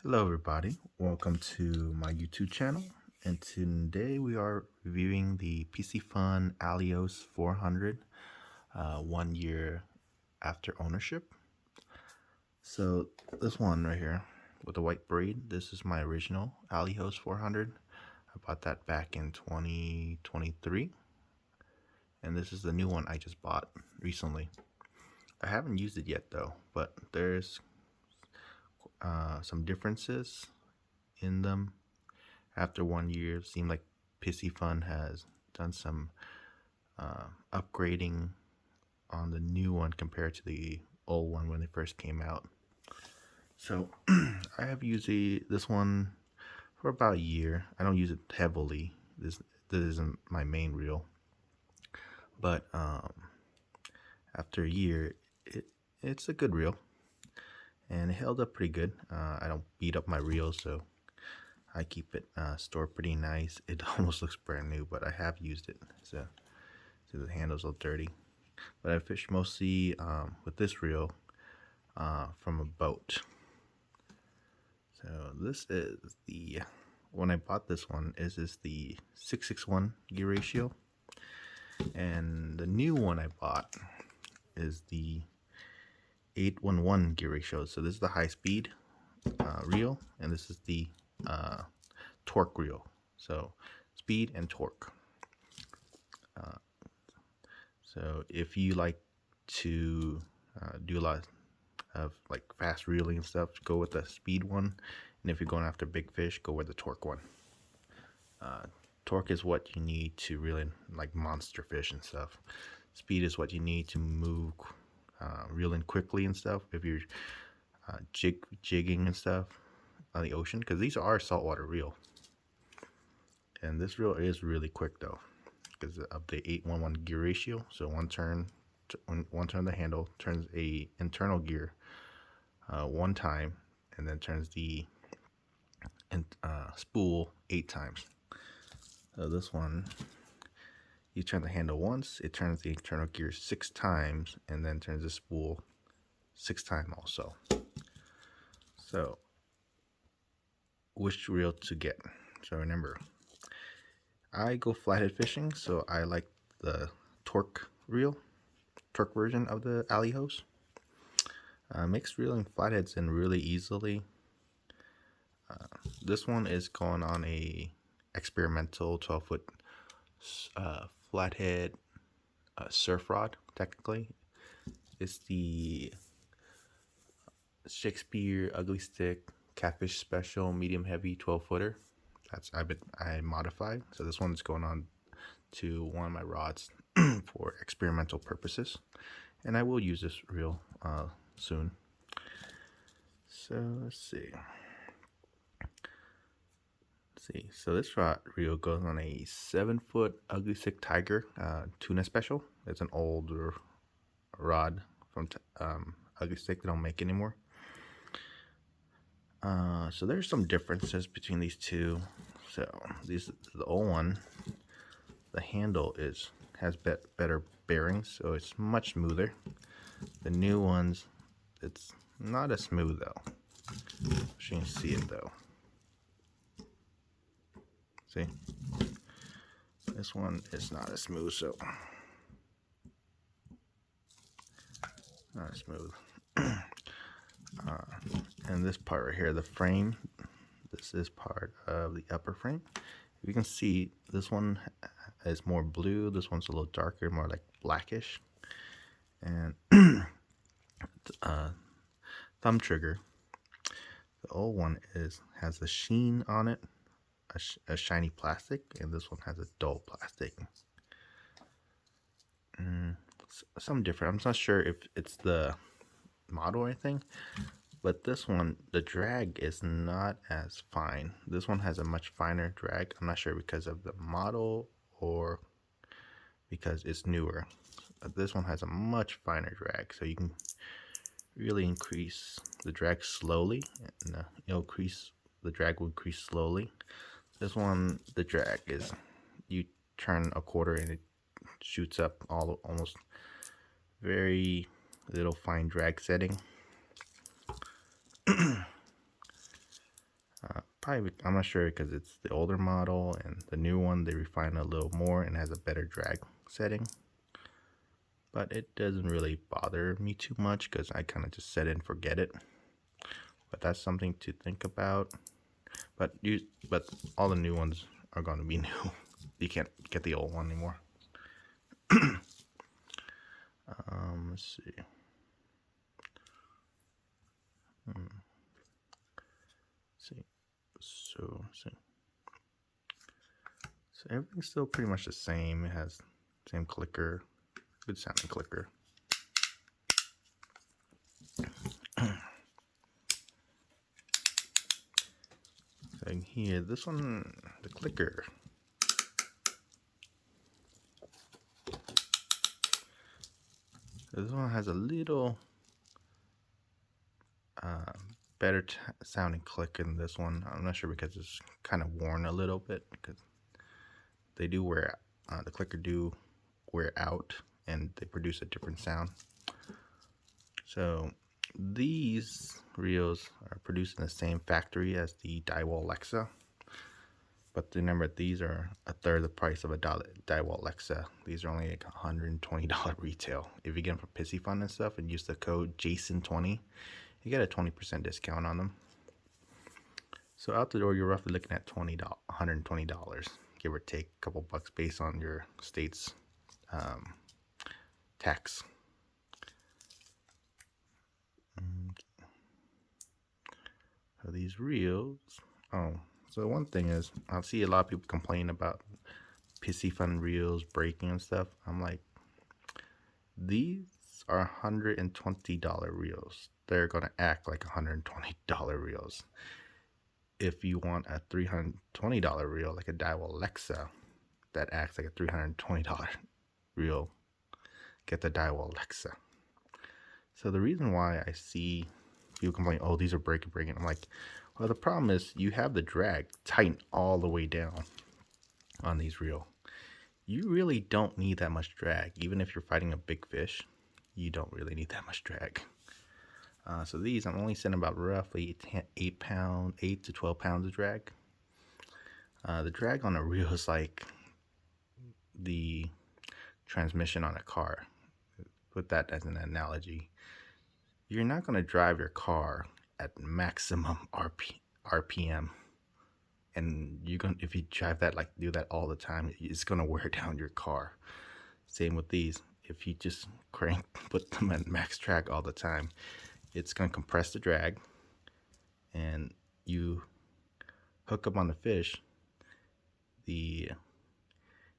Hello everybody, welcome to my YouTube channel, and today we are reviewing the Piscifun alijoz 400 1 year after ownership. So this one right here with the white braid, this is my original alijoz 400. I bought that back in 2023, and this is the new one I just bought recently. I haven't used it yet though, but there's some differences in them after 1 year. It seemed like Piscifun has done some upgrading on the new one compared to the old one when it first came out. So I have used this one for about a year. I don't use it heavily. This isn't my main reel, but after a year, it's a good reel, and it held up pretty good. I don't beat up my reels, so I keep it stored pretty nice. It almost looks brand new, but I have used it, so the handle's all dirty. But I fish mostly with this reel from a boat. So this is when I bought this one, is the 661 gear ratio, and the new one I bought is the 811 gear ratio. So this is the high speed reel, and this is the torque reel. So speed and torque. So if you like to do a lot of like fast reeling and stuff, go with the speed one. And if you're going after big fish, go with the torque one. Torque is what you need to really like monster fish and stuff. Speed is what you need to move reeling quickly and stuff if you're jigging and stuff on the ocean, because these are saltwater reel. And this reel is really quick though, because of the 811 gear ratio. So one turn of the handle turns a internal gear one time, and then turns the spool 8 times. So this one, you turn the handle once, it turns the internal gear 6 times, and then turns the spool 6 times also. So which reel to get? So remember, I go flathead fishing, so I like the torque version of the alijoz. Makes reeling flatheads in really easily. This one is going on a experimental 12-foot flathead surf rod. Technically, it's the Shakespeare Ugly Stick Catfish Special Medium Heavy 12-footer. I modified. So this one's going on to one of my rods for experimental purposes, and I will use this reel soon. So let's see. So this reel goes on a 7-foot Ugly Stick Tiger tuna special. It's an older rod from Ugly Stick. They don't make anymore. So there's some differences between these two. So the old one, the handle has better bearings, so it's much smoother. The new ones, it's not as smooth though. You can see it though. See, this one is not as smooth, so not as smooth. And this part right here, the frame, this is part of the upper frame. You can see this one is more blue, this one's a little darker, more like blackish. And thumb trigger, the old one has a sheen on it, a shiny plastic, and this one has a dull plastic. Some different. I'm not sure if it's the model or anything, but this one, the drag is not as fine. This one has a much finer drag. I'm not sure because of the model or because it's newer. But this one has a much finer drag, so you can really increase the drag slowly, and the drag will increase slowly. This one, the drag is, you turn a quarter and it shoots up almost very little fine drag setting. I'm not sure because it's the older model, and the new one they refine a little more and has a better drag setting. But it doesn't really bother me too much because I kind of just set it and forget it. But that's something to think about. But all the new ones are going to be new. You can't get the old one anymore. Let's see. So everything's still pretty much the same. It has the same clicker, good sounding clicker. So here, this one, the clicker. This one has a little better sounding click in this one. I'm not sure because it's kind of worn a little bit because they do wear the clicker do wear out and they produce a different sound. So these reels are produced in the same factory as the Daiwa Alexa, but remember these are a third the price of a Daiwa Alexa. These are only like $120 retail. If you get them from Piscifun and stuff and use the code Jason20, you get a 20% discount on them. So out the door, you're roughly looking at $120, give or take a couple bucks based on your state's tax. So these reels. So one thing is, I'll see a lot of people complain about Piscifun reels breaking and stuff. I'm like, these are $120 reels. They're gonna act like $120 reels. If you want a $320 reel like a Daiwa Alexa that acts like a $320 reel, get the Daiwa Alexa. So the reason why I see people complain, oh, these are breaking. I'm like, well, the problem is you have the drag tightened all the way down on these reels. You really don't need that much drag. Even if you're fighting a big fish, you don't really need that much drag. So these, I'm only sending about roughly 8 to 12 pounds of drag. The drag on a reel is like the transmission on a car. Put that as an analogy. You're not going to drive your car at maximum RPM, and if you drive that, like do that all the time, it's going to wear down your car. Same with these. If you just put them at max drag all the time, it's going to compress the drag, and you hook up on the fish, the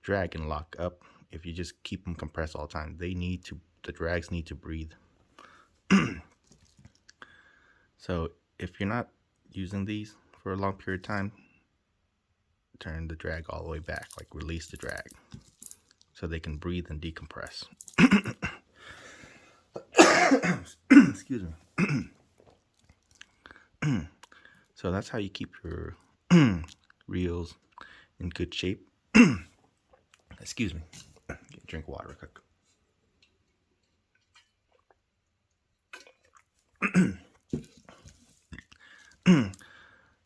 drag can lock up. If you just keep them compressed all the time, the drags need to breathe. So if you're not using these for a long period of time, turn the drag all the way back, like release the drag so they can breathe and decompress. Excuse me. So that's how you keep your reels in good shape. Excuse me. Drink water real quick.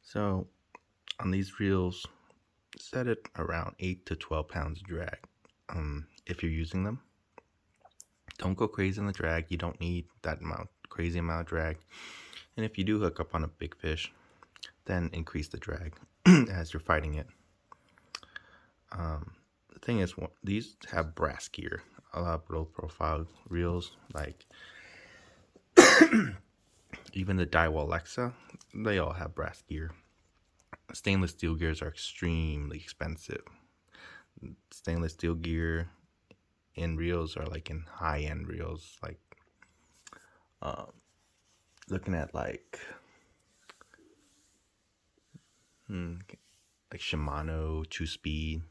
So on these reels, set it around 8 to 12 pounds of drag. If you're using them, don't go crazy on the drag. You don't need that crazy amount of drag. And if you do hook up on a big fish, then increase the drag as you're fighting it. The thing is, these have brass gear. A lot of low profile reels, like even the Daiwa Alexa, they all have brass gear. Stainless steel gears are extremely expensive. Stainless steel gear in reels are like in high-end reels, like looking at like Shimano 2-speed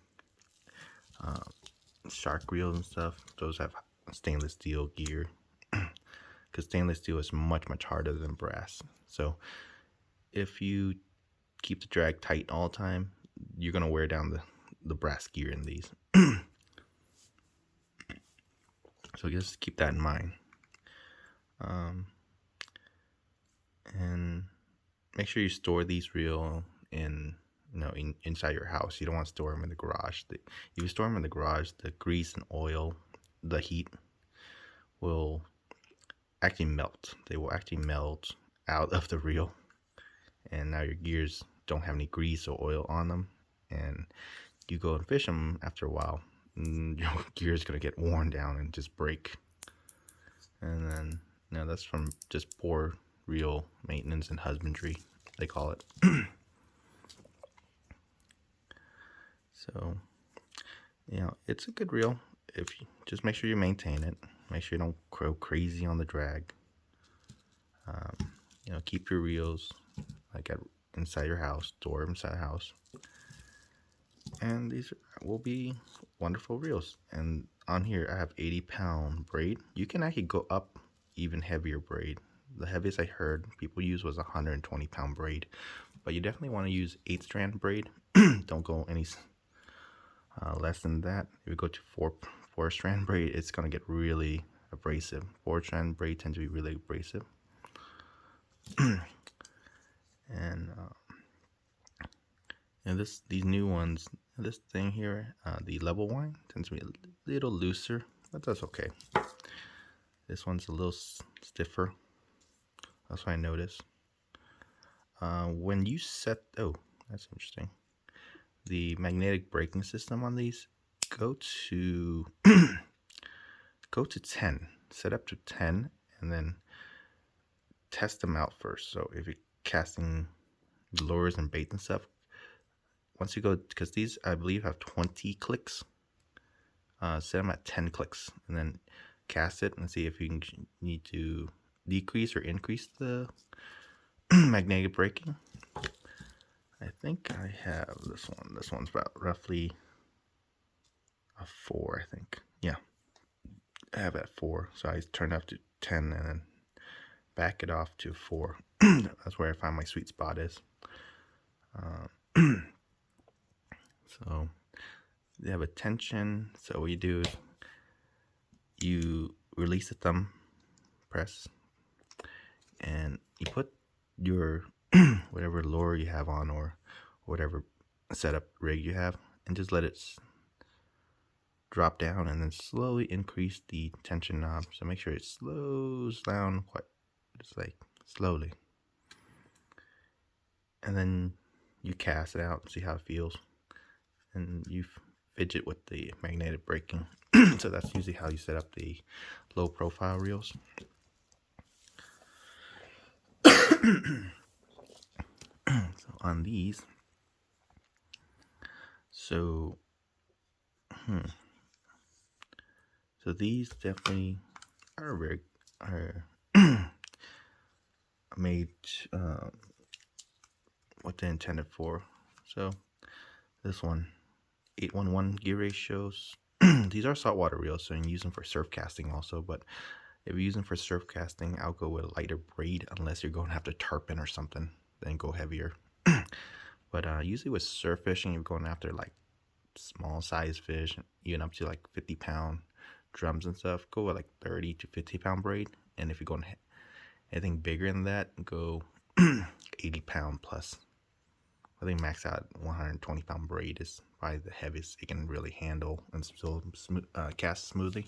shark reels and stuff. Those have stainless steel gear because stainless steel is much harder than brass. So if you keep the drag tight all the time, you're gonna wear down the brass gear in these. So just keep that in mind. And make sure you store these reels in inside your house. You don't want to store them in the garage. If you store them in the garage, the grease and oil, the heat will actually melt. They will actually melt out of the reel, and now your gears don't have any grease or oil on them, and you go and fish them after a while, your gear is going to get worn down and just break. And then that's from just poor reel maintenance and husbandry, they call it. So it's a good reel. If you just make sure you maintain it, make sure you don't go crazy on the drag. Keep your reels like inside your house, store them inside the house, and these will be wonderful reels. And on here I have 80-pound braid. You can actually go up even heavier braid. The heaviest I heard people use was 120-pound braid, but you definitely want to use 8-strand braid. Don't go any less than that. If you go to 4-strand braid, it's going to get really abrasive. 4-strand braid tends to be really abrasive. And these new ones, this thing here, the level one tends to be a little looser, but that's okay. This one's a little stiffer. That's what I noticed. When you set, that's interesting. The magnetic braking system on these, go to 10. Set up to 10, and then test them out first. So if you're casting lures and bait and stuff, once you go, because these I believe have 20 clicks, set them at 10 clicks, and then cast it and see if you need to decrease or increase the magnetic braking. I think I have this one. This one's about roughly a 4, I think. Yeah, I have it at 4, so I turned up to 10 and then back it off to 4. That's where I find my sweet spot is. So they have a tension. So what you do is you release the thumb press, and you put your whatever lure you have on or whatever setup rig you have, and just let it drop down, and then slowly increase the tension knob. So make sure it slows down quite, just like slowly, and then you cast it out and see how it feels, and you fidget with the magnetic braking. So that's usually how you set up the low profile reels. So on these, so these definitely are made what they're intended for. So this one, 811 gear ratios. These are saltwater reels, so you can use them for surf casting also, but if you're using for surf casting, I'll go with a lighter braid unless you're going to have to tarpon or something, then go heavier. But usually with surf fishing, you're going after like small size fish, even up to like 50-pound drums and stuff, go with like 30 to 50-pound braid. And if you're going anything bigger than that, go 80-pound plus. I think max out 120-pound braid is probably the heaviest it can really handle and still cast smoothly.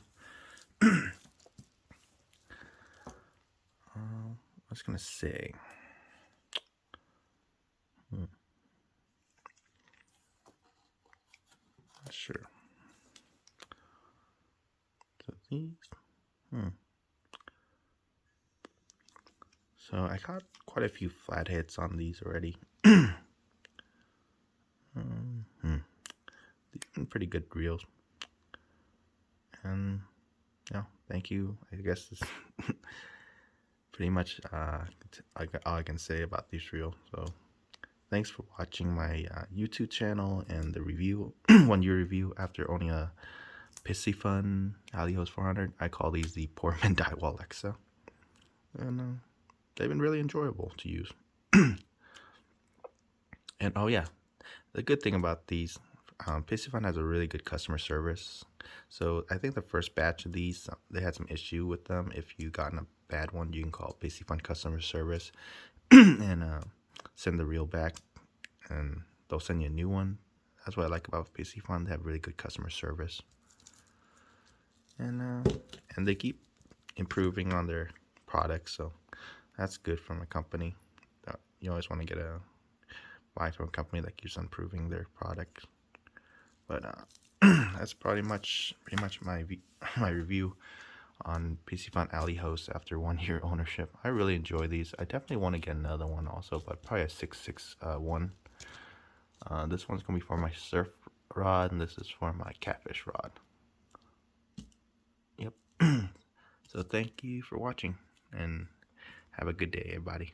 I was gonna say, not sure. So these, so I got quite a few flat hits on these already. These have been pretty good reels. And thank you. I guess this pretty much all I can say about these reels. So thanks for watching my YouTube channel and the review, 1 year review after owning a Piscifun alijoz 400. I call these the Poor Man Dywall Lexa. And they've been really enjoyable to use. And oh yeah, the good thing about these, Piscifun has a really good customer service. So I think the first batch of these, they had some issue with them. If you gotten a bad one, you can call Piscifun customer service and send the reel back, and they'll send you a new one. That's what I like about Piscifun. They have really good customer service, and they keep improving on their products, so that's good from a company. You always want to buy from a company that keeps improving their product. But that's pretty much my my review on Piscifun alijoz after 1 year ownership. I really enjoy these. I definitely want to get another one also, but probably a 661. This one's gonna be for my surf rod, and this is for my catfish rod. Yep. So thank you for watching, and have a good day, everybody.